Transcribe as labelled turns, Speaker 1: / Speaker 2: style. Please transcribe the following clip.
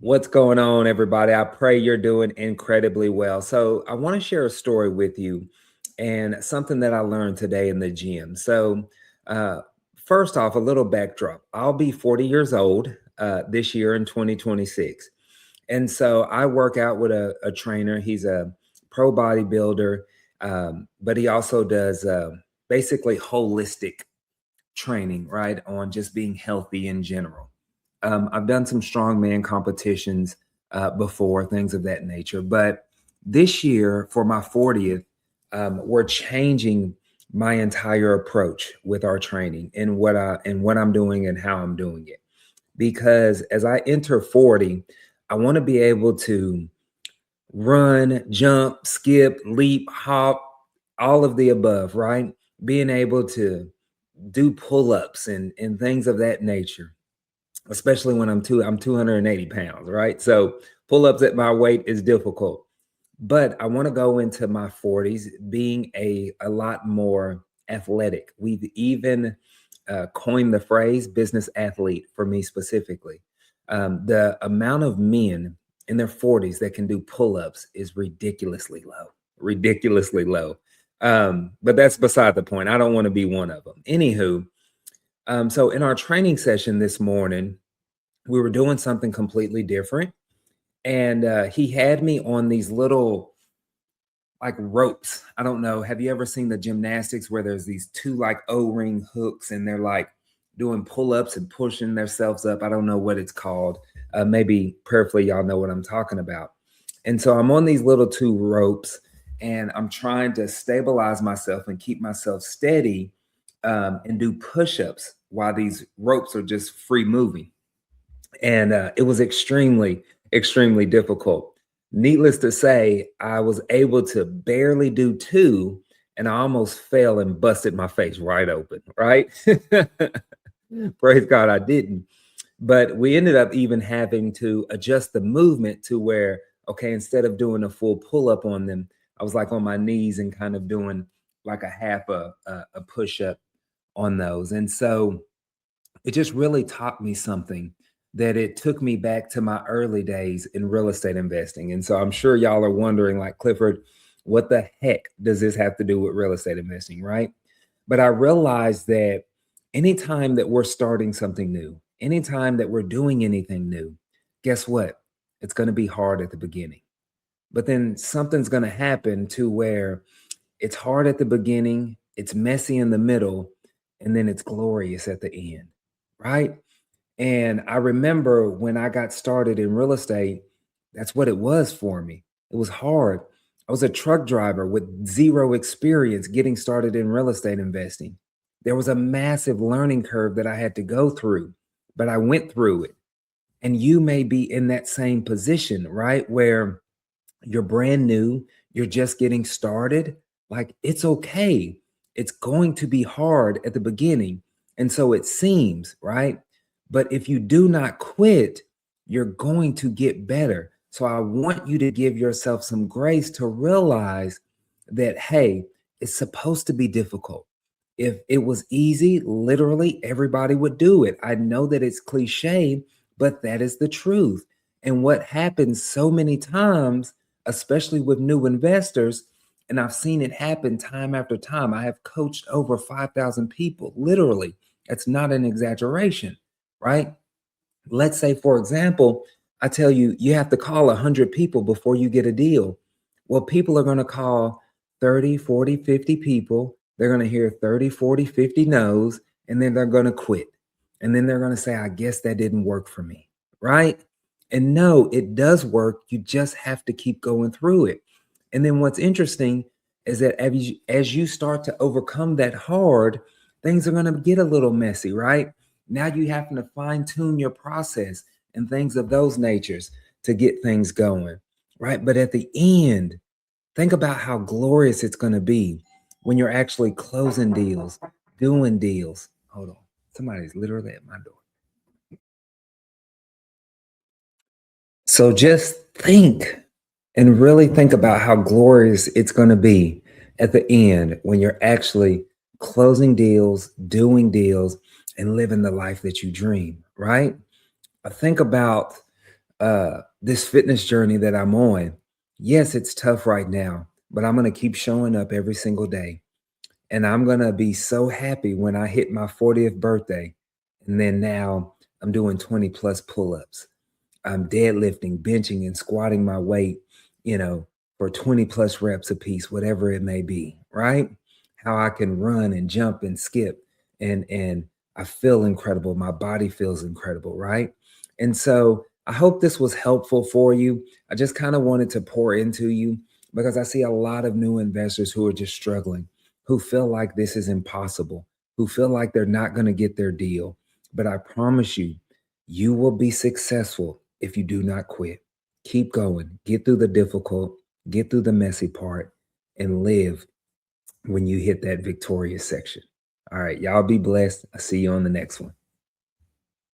Speaker 1: What's going on, everybody? I pray you're doing incredibly well. So, I want to share a story with you and something that I learned today in the gym. Uh, First off, a little backdrop. I'll be 40 years old this year in 2026. And so, I work out with a trainer. He's a pro bodybuilder, but he also does basically holistic training, right? On just being healthy in general. I've done some strongman competitions before, things of that nature. But this year, for my 40th, we're changing my entire approach with our training and what I'm doing and how I'm doing it. Because as I enter 40, I want to be able to run, jump, skip, leap, hop, all of the above, right? Being able to do pull-ups and things of that nature, especially when I'm 280 pounds, right? So pull-ups at my weight is difficult. But I want to go into my 40s being a lot more athletic. We've even coined the phrase business athlete for me specifically. The amount of men in their 40s that can do pull-ups is ridiculously low. But that's beside the point. I don't want to be one of them. Anywho, so in our training session this morning, we were doing something completely different. And he had me on these little like ropes. I don't know. Have you ever seen the gymnastics where there's these two like O-ring hooks and they're like doing pull-ups and pushing themselves up? I don't know what it's called. Maybe prayerfully, y'all know what I'm talking about. And so I'm on these little two ropes and I'm trying to stabilize myself and keep myself steady and do push-ups while these ropes are just free moving. And it was extremely difficult. Needless to say, I was able to barely do two, and I almost fell and busted my face right open, right? Praise God, I didn't. But we ended up even having to adjust the movement to where, okay, instead of doing a full pull up on them, I was like on my knees and kind of doing like a half a push up on those. And so it just really taught me something that it took me back to my early days in real estate investing. And so I'm sure y'all are wondering, like, Clifford, what the heck does this have to do with real estate investing, right? But I realized that anytime that we're starting something new, anytime that we're doing anything new, guess what? It's going to be hard at the beginning. But then something's going to happen to where it's hard at the beginning, it's messy in the middle, and then it's glorious at the end, right? And I remember when I got started in real estate, that's what it was for me. It was hard. I was a truck driver with zero experience getting started in real estate investing. There was a massive learning curve that I had to go through, but I went through it. And you may be in that same position, right? Where you're brand new, you're just getting started. Like, it's okay. It's going to be hard at the beginning. And so it seems, right? But if you do not quit, you're going to get better. So I want you to give yourself some grace to realize that, hey, it's supposed to be difficult. If it was easy, literally everybody would do it. I know that it's cliche, but that is the truth. And what happens so many times, especially with new investors, and I've seen it happen time after time. I have coached over 5,000 people, literally. That's not an exaggeration, right? Let's say, for example, I tell you, you have to call 100 people before you get a deal. Well, people are going to call 30, 40, 50 people. They're going to hear 30, 40, 50 no's, and then they're going to quit. And then they're going to say, I guess that didn't work for me, right? And no, it does work. You just have to keep going through it. And then what's interesting is that as you start to overcome that hard, things are going to get a little messy, right? Now you have to fine tune your process and things of those natures to get things going, right? But at the end, think about how glorious it's going to be when you're actually closing deals, doing deals. Hold on. Somebody's literally at my door. So just think and really think about how glorious it's going to be at the end when you're actually closing deals, doing deals, and living the life that you dream, right? I think about this fitness journey that I'm on, yes, it's tough right now, but I'm going to keep showing up every single day. And I'm going to be so happy when I hit my 40th birthday. And then now I'm doing 20 plus pull ups. I'm deadlifting, benching, and squatting my weight, you know, for 20 plus reps a piece, whatever it may be, right? How I can run and jump and skip and I feel incredible. My body feels incredible, right? And so I hope this was helpful for you. I just kind of wanted to pour into you because I see a lot of new investors who are just struggling, who feel like this is impossible, who feel like they're not going to get their deal. But I promise you, you will be successful if you do not quit. Keep going, get through the difficult, get through the messy part, and live when you hit that victorious section. All right, y'all be blessed. I'll see you on the next one.